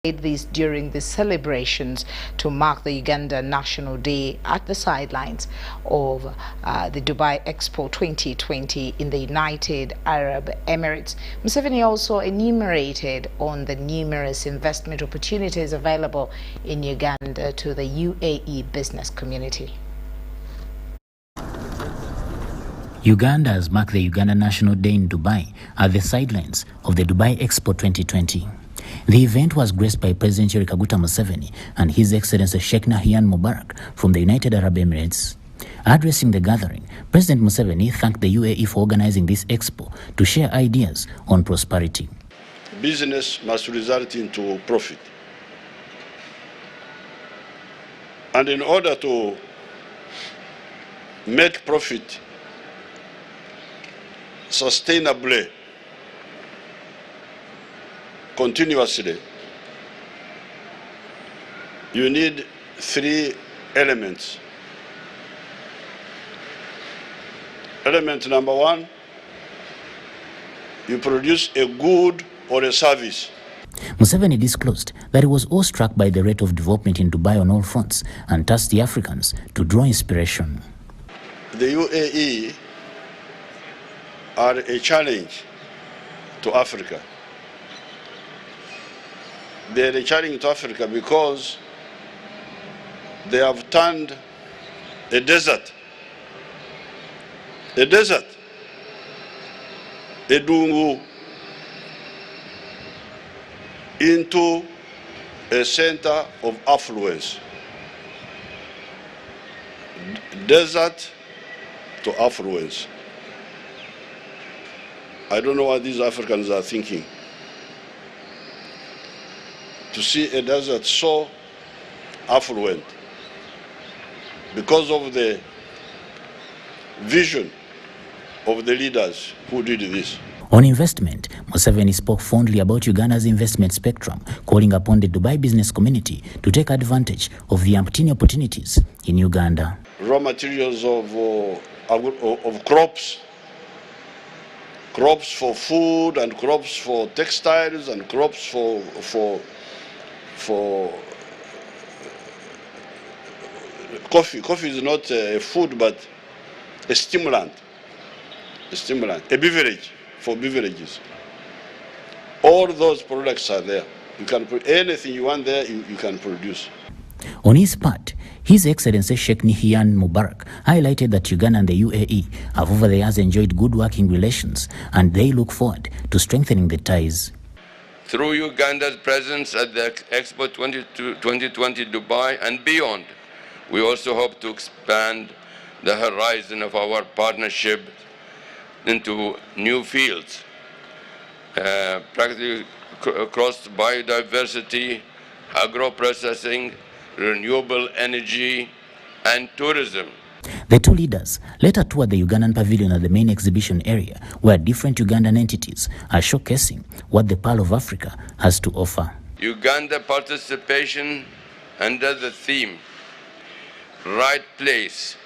this during the celebrations to mark the Uganda National Day at the sidelines of the Dubai Expo 2020 in the United Arab Emirates. Museveni also enumerated on the numerous investment opportunities available in Uganda to the UAE business community. Uganda has marked the Uganda National Day in Dubai at the sidelines of the Dubai Expo 2020. The event was graced by President Yoweri Kaguta Museveni and His Excellency Sheikh Nahyan Mubarak from the United Arab Emirates. Addressing the gathering, President Museveni thanked the UAE for organizing this expo to share ideas on prosperity. Business must result into profit. And in order to make profit sustainably, continuously, you need three elements. Element number one, you produce a good or a service. Museveni disclosed that he was awestruck by the rate of development in Dubai on all fronts and tasked the Africans to draw inspiration. The UAE are a challenge to Africa. They are a challenge to Africa because they have turned a desert, a dungu, into a center of affluence. Desert to affluence. I don't know what these Africans are thinking. To see a desert so affluent because of the vision of the leaders who did this. On investment, Museveni spoke fondly about Uganda's investment spectrum, calling upon the Dubai business community to take advantage of the umpteen opportunities in Uganda. Raw materials of crops for food, and crops for textiles, and crops for coffee. Coffee is not a food, but a stimulant, a beverage for beverages. All those products are there. You can put anything you want there, you can produce. On his part, His Excellency Sheikh Nahyan Mubarak highlighted that Uganda and the UAE have over the years enjoyed good working relations, and they look forward to strengthening the ties. Through Uganda's presence at the Expo 2020 Dubai and beyond, we also hope to expand the horizon of our partnership into new fields, practically across biodiversity, agro-processing, renewable energy, and tourism. The two leaders later toured the Ugandan pavilion at the main exhibition area, where different Ugandan entities are showcasing what the Pearl of Africa has to offer. Uganda participation under the theme, right place,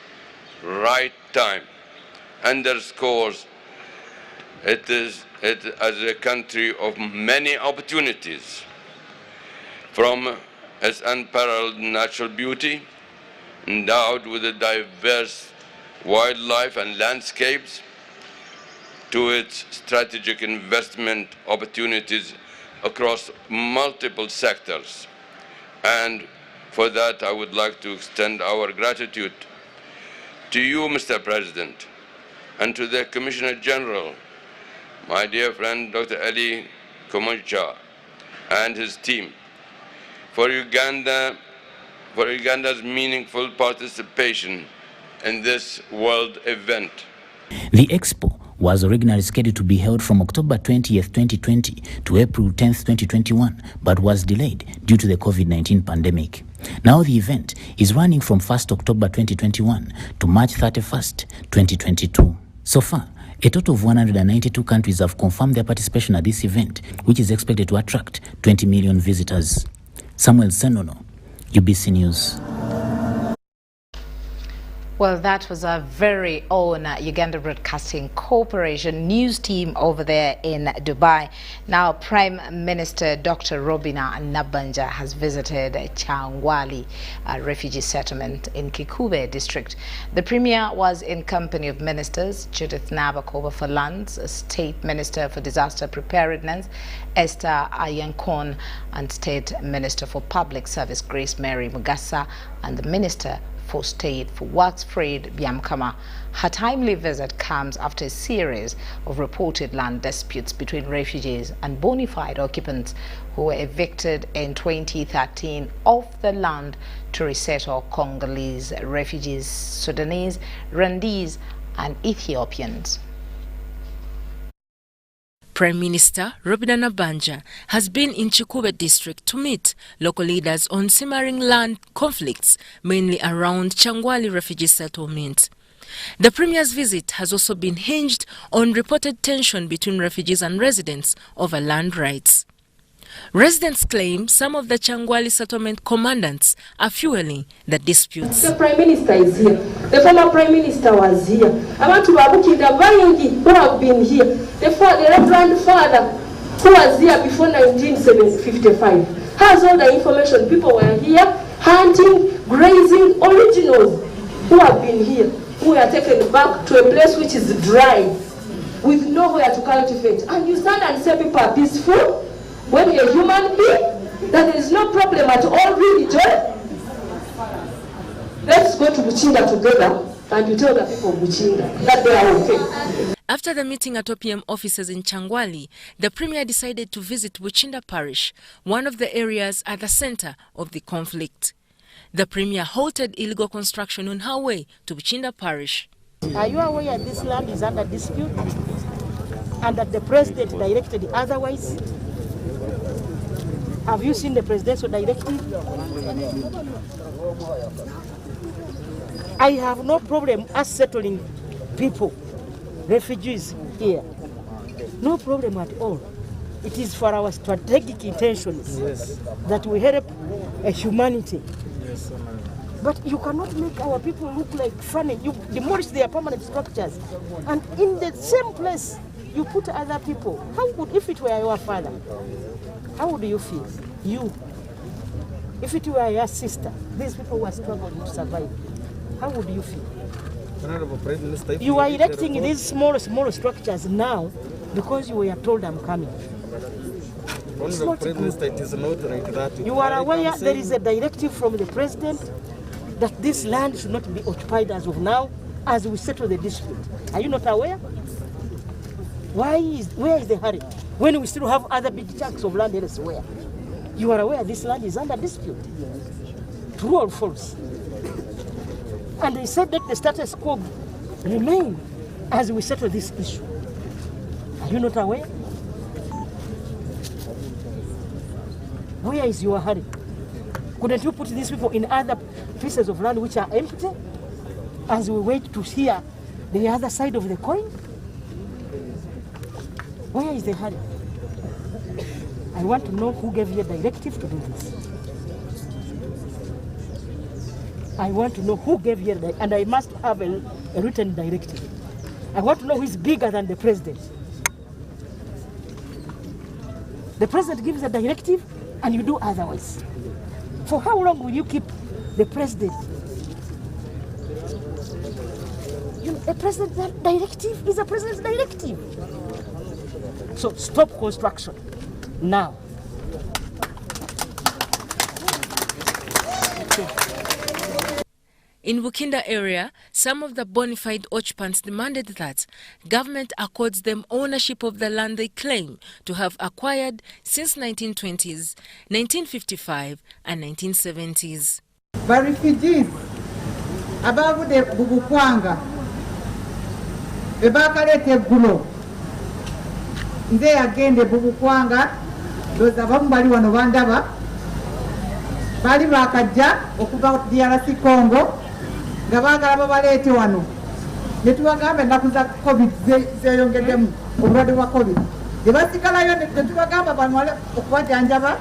right time, underscores it as a country of many opportunities, from its unparalleled natural beauty, endowed with a diverse wildlife and landscapes, to its strategic investment opportunities across multiple sectors. And for that, I would like to extend our gratitude to you, Mr. President, and to the Commissioner General, my dear friend, Dr. Ali Komoncha, and his team, for Uganda's meaningful participation in this world event. The expo was originally scheduled to be held from October 20th, 2020 to April 10th, 2021, but was delayed due to the COVID-19 pandemic. Now the event is running from 1st October 2021 to March 31st, 2022. So far, a total of 192 countries have confirmed their participation at this event, which is expected to attract 20 million visitors. Samuel Senono, UBC News. Well, that was our very own Uganda Broadcasting Corporation news team over there in Dubai. Now, Prime Minister Dr. Robina Nabanja has visited Changwali, a refugee settlement in Kikube district. The Premier was in company of ministers Judith Nabakoba for Lands, State Minister for Disaster Preparedness Esther Ayankon, and State Minister for Public Service Grace Mary Mugasa, and the Minister for State for Works Fred Byamkama. Her timely visit comes after a series of reported land disputes between refugees and bona fide occupants who were evicted in 2013 off the land to resettle Congolese refugees, Sudanese, Rwandese, and Ethiopians. Prime Minister Robina Nabanja has been in Kikube district to meet local leaders on simmering land conflicts, mainly around Changwali refugee settlement. The Premier's visit has also been hinged on reported tension between refugees and residents over land rights. Residents claim some of the Changwali settlement commandants are fueling the disputes. The Prime Minister is here. The former Prime Minister was here. I want to Babukinda Bayengi, who have been here. The grandfather who was here before 1955 has all the information. People were here hunting, grazing, originals who have been here, who were taken back to a place which is dry, with nowhere to cultivate. And you stand and say people are peaceful? When you're a human being, then there is no problem at all, really, Joy. Let's go to Buchinga together and you tell the people of Buchinga that they are okay. After the meeting at OPM offices in Changwali, the Premier decided to visit Buchinda Parish, one of the areas at the center of the conflict. The Premier halted illegal construction on her way to Buchinda Parish. Are you aware this land is under dispute and that the President directed otherwise? Have you seen the presidential directive? I have no problem us settling people, refugees here. No problem at all. It is for our strategic intentions that we help humanity. But you cannot make our people look like funny. You demolish their permanent structures. And in the same place, you put other people. How would, if it were your father, how would you feel? You. If it were your sister, these people were struggling to survive. How would you feel? You are erecting these small structures now because you were told I'm coming. It's not good. You are aware there is a directive from the President that this land should not be occupied as of now, as we settle the dispute. Are you not aware? Where is the hurry? When we still have other big chunks of land elsewhere. You are aware this land is under dispute. True or false? And they said that the status quo remain as we settle this issue. Are you not aware? Where is your hurry? Couldn't you put these people in other pieces of land which are empty as we wait to hear the other side of the coin? Where is the hurry? I want to know who gave you a directive to do this. I want to know who gave you and I must have a written directive. I want to know who is bigger than the President. The President gives a directive and you do otherwise. For how long will you keep the President? A President's directive is a President's directive. So stop construction now. In Bukinda area, some of the bona fide occupants demanded that government accords them ownership of the land they claim to have acquired since 1920s, 1955 and 1970s. The refugees abavude bubukwanga bebakalete gulo nze yagende bubukwanga doza bamu bali wano bandaba bali bakajja okuva DRC Congo nga baagala babaleete wano ne tubagamba ennaku za covid zeeyongeddemu obulwadde bwa covid ne basigalayo ne tubagamba banwale okubajanjaba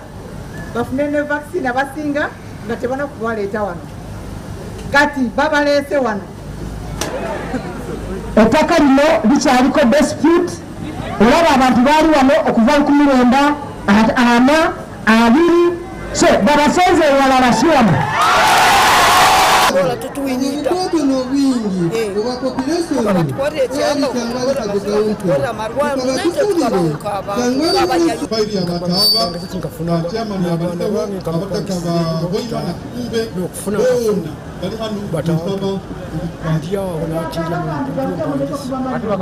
bafune ne vaccine abasinga nga tebana kubaleeta wano kati babaleese wano ettaka lino likyaliko dispute olaba abantu baali wano okuva 1942 so babasenze ewala baswama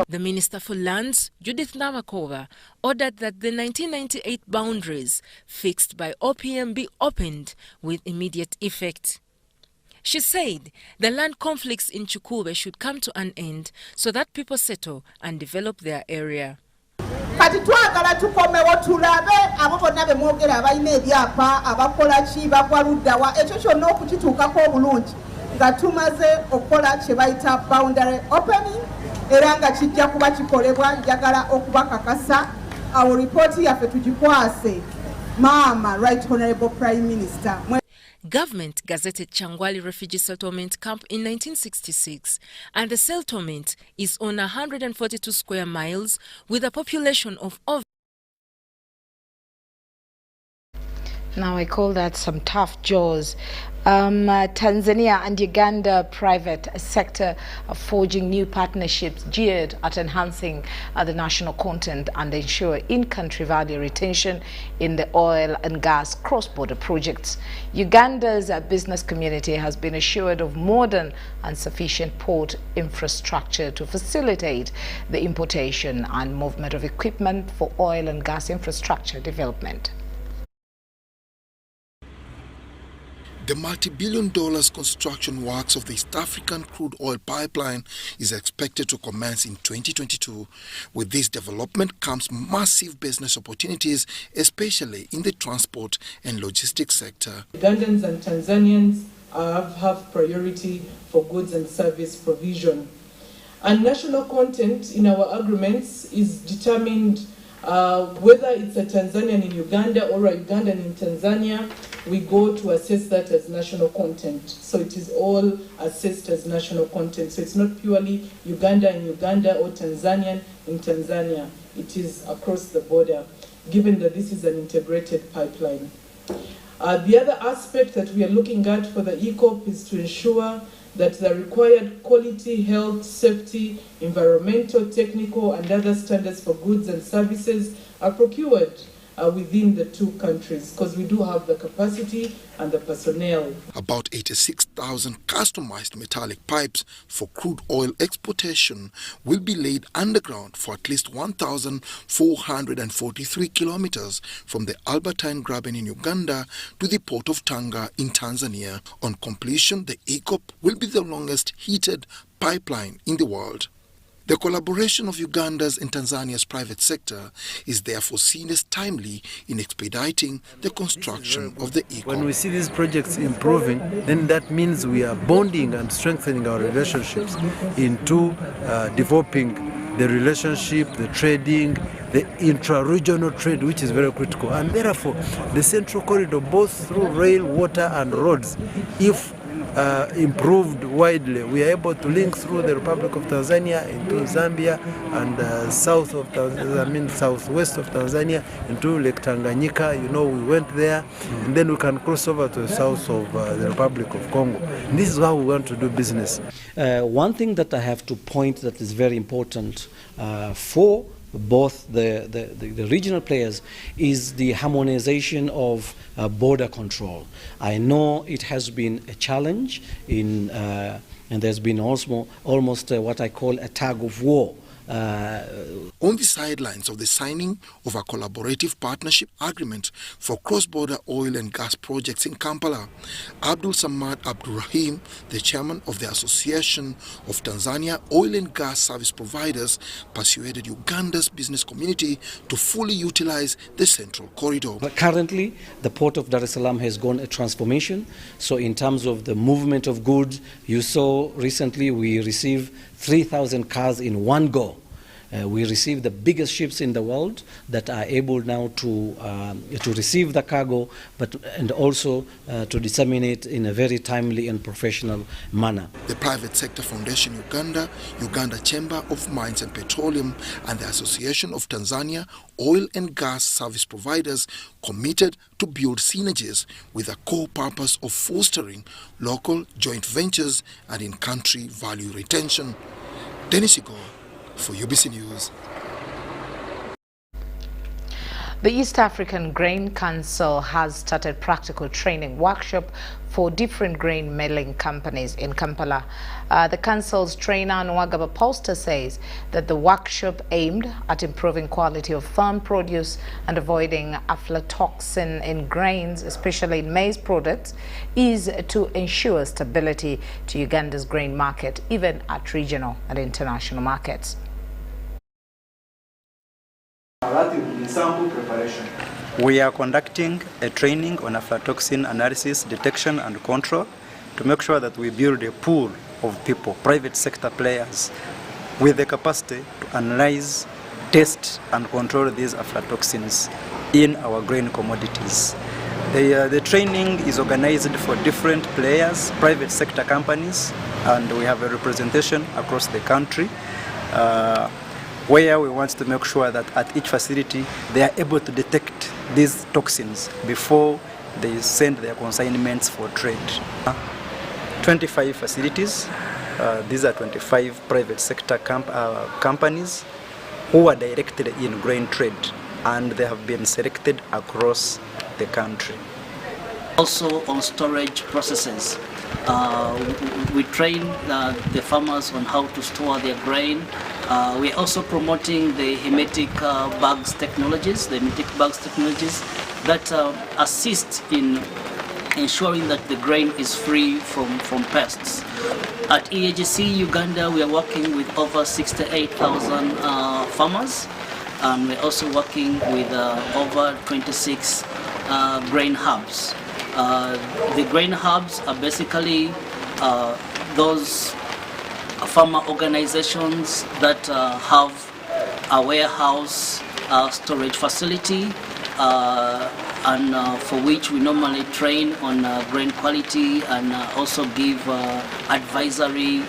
The Minister for Lands, Judith Namakova, ordered that the 1998 boundaries fixed by OPM be opened with immediate effect. She said the land conflicts in Chukube should come to an end so that people settle and develop their area. Kati twagala tukomewo tulabe abo bonna be mwogera abalina ebyapa abakola ki bagwa luddawa ekyo kyonna okukituukako obulungi nga tumaze okukola kye bayita boundary opening era nga kijja kuba kikolebwa njagala okubakakasa awo ripooti yaffe tugikwase maama Right Honourable Prime Minister. Government gazetted Changwali refugee settlement camp in 1966, and the settlement is on 142 square miles with a population of over. Now I call that some tough jaws. Tanzania and Uganda private sector are forging new partnerships geared at enhancing the national content and ensure in-country value retention in the oil and gas cross-border projects. Uganda's business community has been assured of modern and sufficient port infrastructure to facilitate the importation and movement of equipment for oil and gas infrastructure development. The multi-billion-dollar construction works of the East African crude oil pipeline is expected to commence in 2022. With this development comes massive business opportunities, especially in the transport and logistics sector. Ugandans and Tanzanians have priority for goods and service provision. And national content in our agreements is determined whether it's a Tanzanian in Uganda or a Ugandan in Tanzania. We go to assess that as national content. So it is all assessed as national content. So it's not purely Uganda in Uganda or Tanzanian in Tanzania. It is across the border, given that this is an integrated pipeline. The other aspect that we are looking at for the ECOP is to ensure that the required quality, health, safety, environmental, technical, and other standards for goods and services are procured within the two countries, because we do have the capacity and the personnel. About 86,000 customized metallic pipes for crude oil exportation will be laid underground for at least 1,443 kilometers from the Albertine Graben in Uganda to the port of Tanga in Tanzania. On completion, the ECOP will be the longest heated pipeline in the world. The collaboration of Uganda's and Tanzania's private sector is therefore seen as timely in expediting the construction of the ECOP. When we see these projects improving, then that means we are bonding and strengthening our relationships into developing the relationship, the trading, the intra-regional trade, which is very critical. And therefore, the central corridor, both through rail, water, and roads, if improved widely, we are able to link through the Republic of Tanzania into Zambia and southwest of Tanzania into Lake Tanganyika. You know, we went there, and then we can cross over to the south of the Republic of Congo. And this is how we want to do business. One thing that I have to point that is very important for both the regional players is the harmonization of border control. I know it has been a challenge and there's been almost what I call a tug of war. On the sidelines of the signing of a collaborative partnership agreement for cross-border oil and gas projects in Kampala, Abdul Samad Abdurrahim, the chairman of the Association of Tanzania Oil and Gas Service Providers, persuaded Uganda's business community to fully utilize the central corridor. But currently, the port of Dar es Salaam has gone a transformation. So in terms of the movement of goods, you saw recently we received 3,000 cars in one go. We receive the biggest ships in the world that are able now to receive the cargo, and also to disseminate in a very timely and professional manner. The Private Sector Foundation Uganda, Uganda Chamber of Mines and Petroleum, and the Association of Tanzania Oil and Gas Service Providers committed to build synergies with a core purpose of fostering local joint ventures and in-country value retention. Dennis Igor for UBC News. The East African Grain Council has started practical training workshop for different grain milling companies in Kampala. The council's trainer Nwagaba Poster says that the workshop aimed at improving quality of farm produce and avoiding aflatoxin in grains, especially in maize products, is to ensure stability to Uganda's grain market, even at regional and international markets. Sample preparation. We are conducting a training on aflatoxin analysis, detection and control to make sure that we build a pool of people, private sector players, with the capacity to analyze, test and control these aflatoxins in our grain commodities. The training is organized for different players, private sector companies, and we have a representation across the country. Where we want to make sure that at each facility they are able to detect these toxins before they send their consignments for trade. 25 facilities, these are 25 private sector companies who are directed in grain trade, and they have been selected across the country. Also on storage processes. We train the farmers on how to store their grain. We're also promoting the hermetic bags technologies, that assist in ensuring that the grain is free from pests. At EAGC Uganda, we are working with over 68,000 farmers, and we're also working with over 26 grain hubs. The grain hubs are basically those farmer organizations that have a warehouse storage facility and for which we normally train on grain quality and also give advisory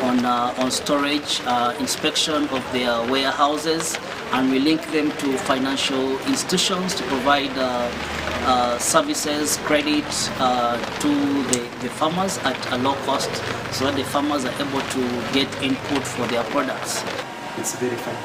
on storage, inspection of their warehouses, and we link them to financial institutions to provide services, credit to the farmers at a low cost, so that the farmers are able to get input for their products. It's very fun.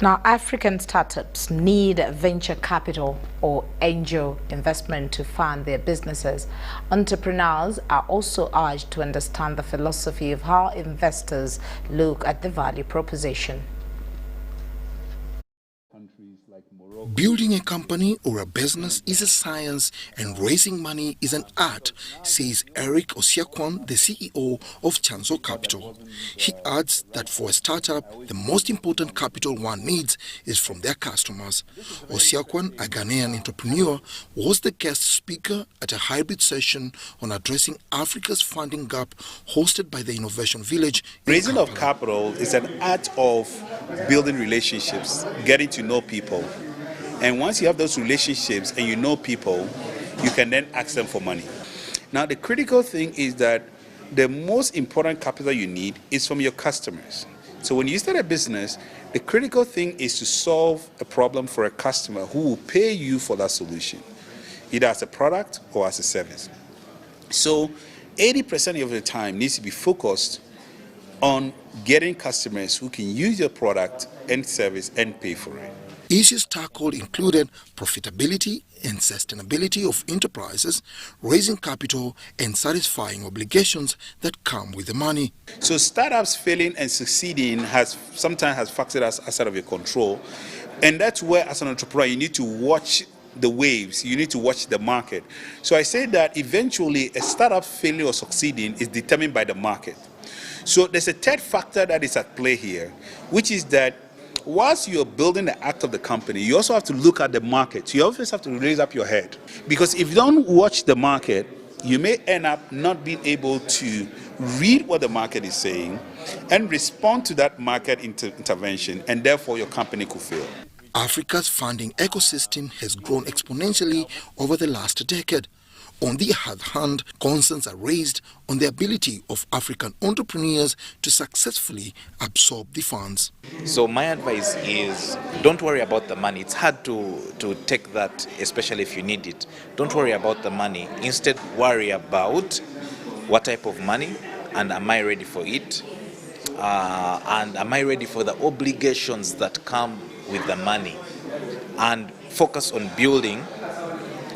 Now, African startups need venture capital or angel investment to fund their businesses. Entrepreneurs are also urged to understand the philosophy of how investors look at the value proposition. Building a company or a business is a science and raising money is an art, says Eric Osiakwan, the CEO of Chanzo Capital. He adds that for a startup, the most important capital one needs is from their customers. Osiakwan, a Ghanaian entrepreneur, was the guest speaker at a hybrid session on addressing Africa's funding gap hosted by the Innovation Village. Raising of capital is an art of building relationships, getting to know people. And once you have those relationships and you know people, you can then ask them for money. Now, the critical thing is that the most important capital you need is from your customers. So when you start a business, the critical thing is to solve a problem for a customer who will pay you for that solution, either as a product or as a service. So 80% of the time needs to be focused on getting customers who can use your product and service and pay for it. Issues tackled included profitability and sustainability of enterprises, raising capital and satisfying obligations that come with the money. So startups failing and succeeding sometimes has factors outside of your control. And that's where, as an entrepreneur, you need to watch the waves, you need to watch the market. So I say that eventually a startup failing or succeeding is determined by the market. So there's a third factor that is at play here, which is that whilst you're building the act of the company, you also have to look at the market. You always have to raise up your head. Because if you don't watch the market, you may end up not being able to read what the market is saying and respond to that market intervention, and therefore your company could fail. Africa's funding ecosystem has grown exponentially over the last decade. On the other hand, concerns are raised on the ability of African entrepreneurs to successfully absorb the funds. So my advice is, don't worry about the money. It's hard to take that, especially if you need it. Don't worry about the money. Instead, worry about what type of money, and am I ready for it? And am I ready for the obligations that come with the money? And focus on building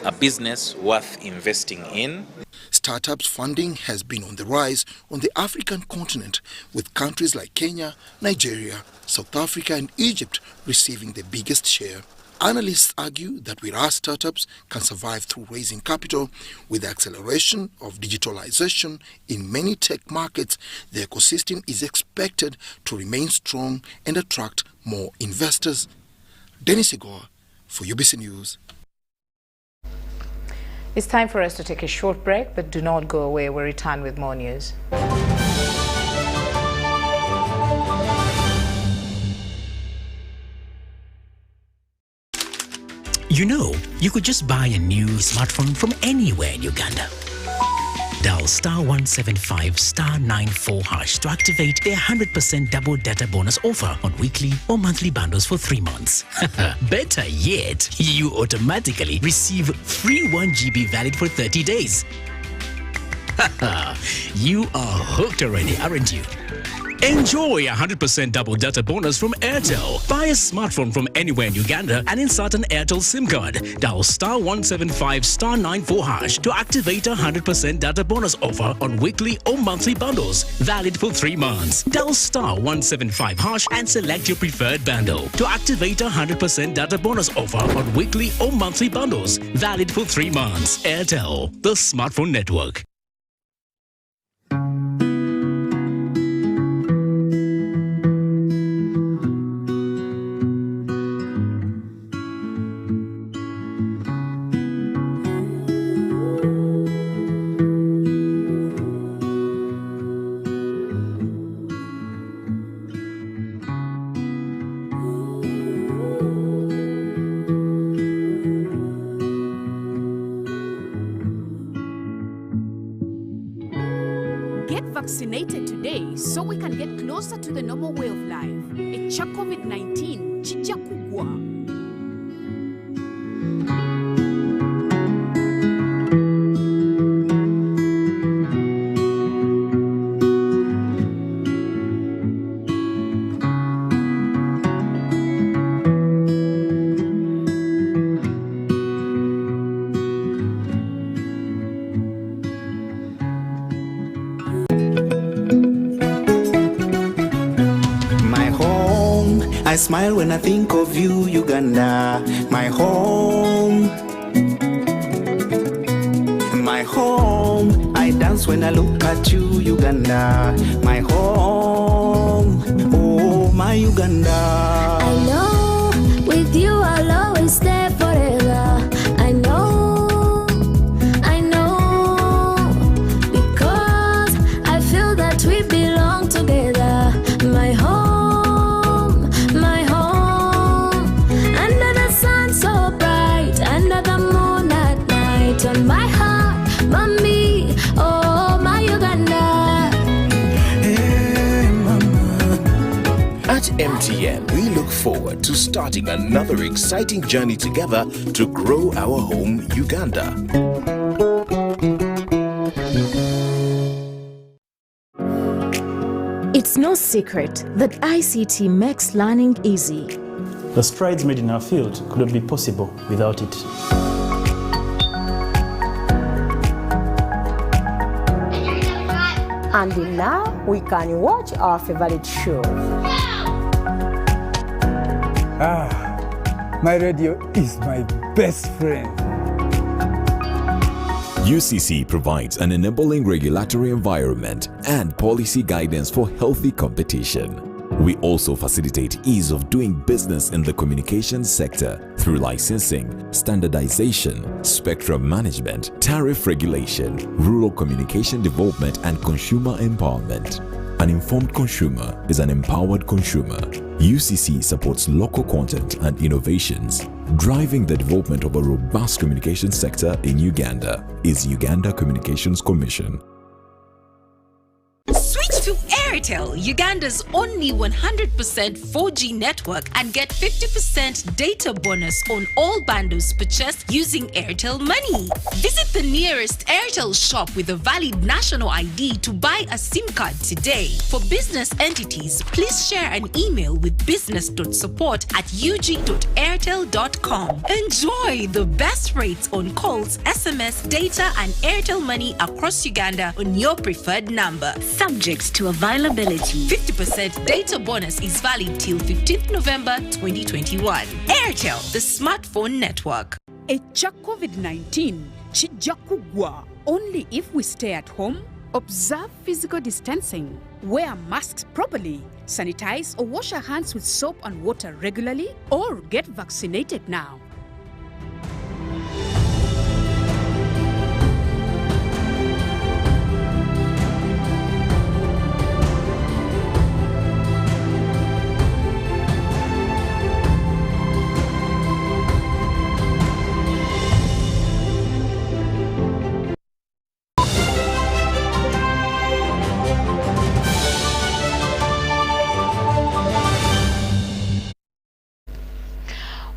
a business worth investing in. Startups funding has been on the rise on the African continent, with countries like Kenya, Nigeria, South Africa and Egypt receiving the biggest share. Analysts argue that whereas startups can survive through raising capital, with the acceleration of digitalization in many tech markets, the ecosystem is expected to remain strong and attract more investors. Dennis Igor for UBC News. It's time for us to take a short break, but do not go away. We'll return with more news. You know, you could just buy a new smartphone from anywhere in Uganda. Dial *175 *94 hash to activate their 100% double data bonus offer on weekly or monthly bundles for 3 months. Better yet, you automatically receive free 1 GB valid for 30 days. You are hooked already, aren't you? Enjoy 100% double data bonus from Airtel. Buy a smartphone from anywhere in Uganda and insert an Airtel SIM card. Dial *175 *94 hash to activate a 100% data bonus offer on weekly or monthly bundles, valid for 3 months. Dial *175 hash and select your preferred bundle to activate a 100% data bonus offer on weekly or monthly bundles, valid for 3 months. Airtel, the smartphone network. Vaccinated today so we can get closer to the normal way of life. Echa COVID-19 chija kugwa. I smile when I think of you, Uganda, my home. My home, I dance when I look at you, Uganda, my home. Oh, my Uganda. I know, with you I'll always stay forever. I know, because I feel that we belong together. My home. On my heart, mommy, oh my Uganda. Hey, mama. At MTN, we look forward to starting another exciting journey together to grow our home, Uganda. It's no secret that ICT makes learning easy. The strides made in our field couldn't be possible without it. And now we can watch our favorite show. My radio is my best friend. UCC provides an enabling regulatory environment and policy guidance for healthy competition. We also facilitate ease of doing business in the communications sector through licensing, standardization, spectrum management, tariff regulation, rural communication development, and consumer empowerment. An informed consumer is an empowered consumer. UCC supports local content and innovations. Driving the development of a robust communication sector in Uganda is Uganda Communications Commission. Switch to Airtel, Uganda's only 100% 4G network, and get 50% data bonus on all bundles purchased using Airtel Money. Visit the nearest Airtel shop with a valid national ID to buy a SIM card today. For business entities, please share an email with business.support@ug.airtel.com. Enjoy the best rates on calls, SMS, data, and Airtel Money across Uganda on your preferred number. Subject to availability. 50% data bonus is valid till 15th November 2021. Airtel, the smartphone network. Echa COVID-19 chijja kugwa only if we stay at home, observe physical distancing, wear masks properly, sanitize or wash our hands with soap and water regularly, or get vaccinated now.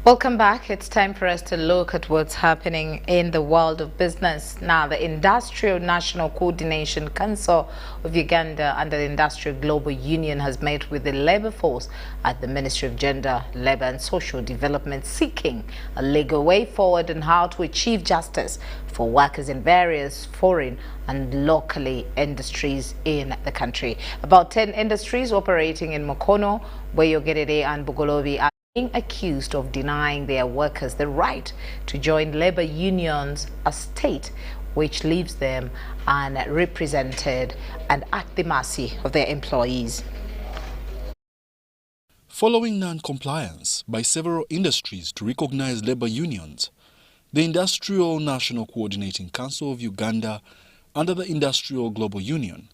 Welcome back. It's time for us to look at what's happening in the world of business. Now, the Industrial National Coordination Council of Uganda under the Industrial Global Union has met with the labor force at the Ministry of Gender, Labour and Social Development, seeking a legal way forward on how to achieve justice for workers in various foreign and locally industries in the country. About 10 industries operating in Mukono, Bweyogerere and Bugolobi are being accused of denying their workers the right to join labor unions, a state which leaves them unrepresented and at the mercy of their employees. Following non-compliance by several industries to recognize labor unions, the Industrial National Coordinating Council of Uganda under the Industrial Global Union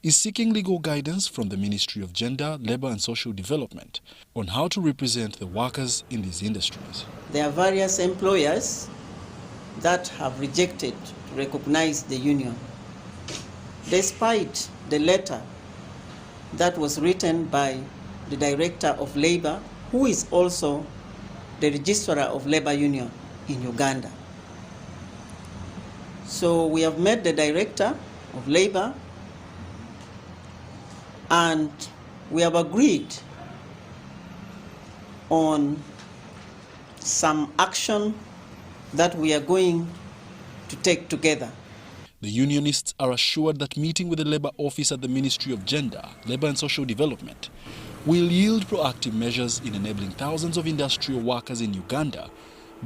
is seeking legal guidance from the Ministry of Gender, Labour and Social Development on how to represent the workers in these industries. There are various employers that have rejected to recognize the union, despite the letter that was written by the Director of Labour, who is also the Registrar of Labour Union in Uganda. So we have met the Director of Labour and we have agreed on some action that we are going to take together. The unionists are assured that meeting with the Labour Office at the Ministry of Gender, Labour and Social Development will yield proactive measures in enabling thousands of industrial workers in Uganda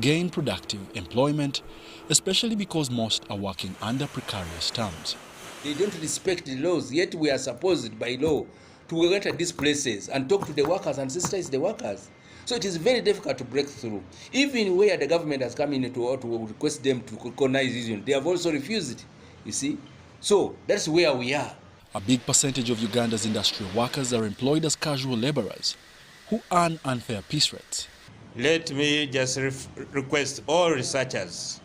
gain productive employment, especially because most are working under precarious terms. They don't respect the laws, yet we are supposed by law to enter these places and talk to the workers and sensitize the workers. So it is very difficult to break through. Even where the government has come in to request them to recognize union, they have also refused, you see. So that's where we are. A big percentage of Uganda's industrial workers are employed as casual laborers who earn unfair piece rates. Let me just request all researchers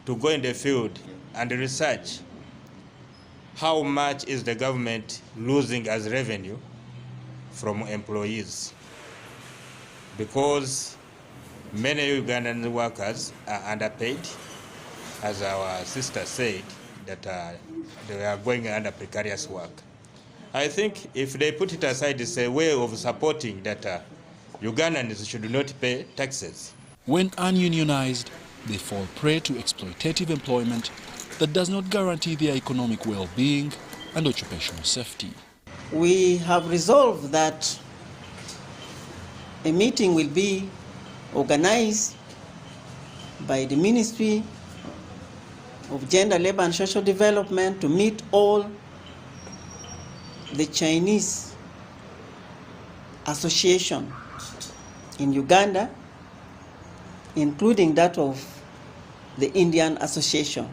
to go in the field and research how much is the government losing as revenue from employees, because many Ugandan workers are underpaid, as our sister said, that they are going under precarious work. I think if they put it aside, it's a way of supporting that Ugandans should not pay taxes. When ununionized, they fall prey to exploitative employment that does not guarantee their economic well-being and occupational safety. We have resolved that a meeting will be organized by the Ministry of Gender, Labour and Social Development to meet all the Chinese association in Uganda, including that of the Indian Association,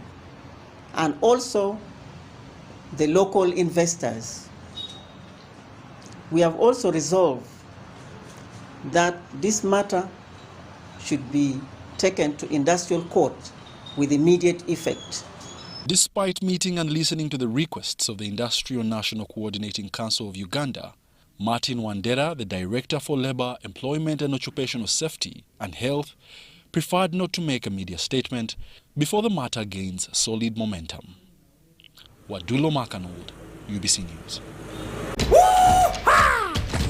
and also the local investors. We have also resolved that this matter should be taken to industrial court with immediate effect. Despite meeting and listening to the requests of the Industrial National Coordinating Council of Uganda, Martin Wandera, the Director for Labour, Employment and Occupational Safety and Health, preferred not to make a media statement before the matter gains solid momentum. Wadulo Makanold, UBC News.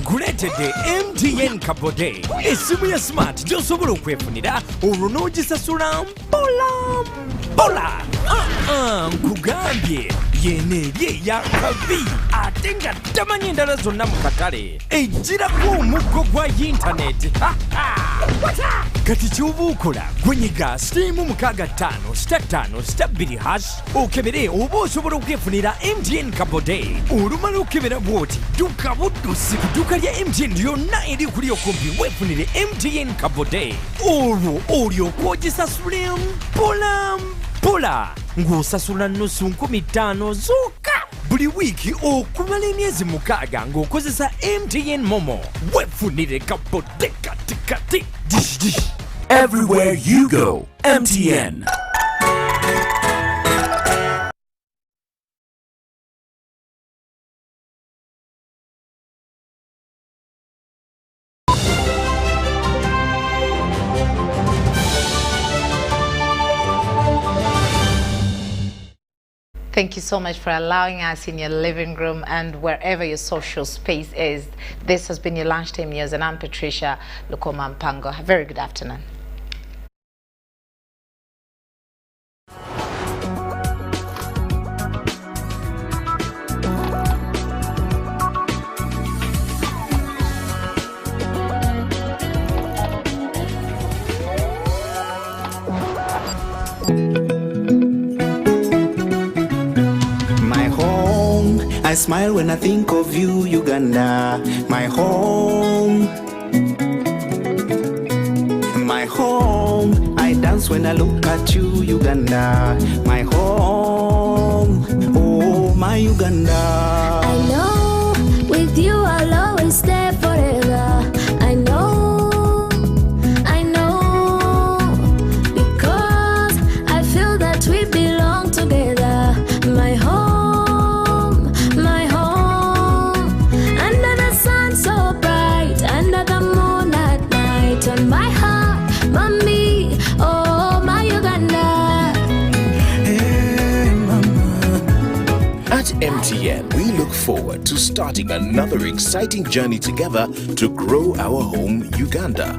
Guletede MTN Kabode esimu ya smart gyosobola okwefunira olwo n'ogisasula mpola nkugambye yeneerye eyakabi ate nga tamanyi endala zonna mu katale ejjirako omuggo gwa yintaneti kati ky'oba okola gwenyiga *655*2# okebere oba osobola okwefunira MTN Kabode olumala okebera bw'oti dduka buddusi ku dduuka lya MTN lyonna eri kuli okumpi weefunire MTN Kabode olwo olyoka ogisasule mpola ng'osasula nnusu 15 zokka buli wiiki okumala emyezi 6 ng'okozesa MTN Momo weefunire Kabode kati dish. Everywhere you go, MTN. Thank you so much for allowing us in your living room and wherever your social space is. This has been your Lunchtime News, and I'm Patricia Lukoma Mpango. A very good afternoon. I smile when I think of you, Uganda, my home. My home, I dance when I look at you, Uganda, my home. Oh, my Uganda. I know with you I'll always stay forever. I know, because I feel that we belong together. My home. On my heart, mommy, oh my Uganda. Hey, mama. At MTN, we look forward to starting another exciting journey together to grow our home, Uganda.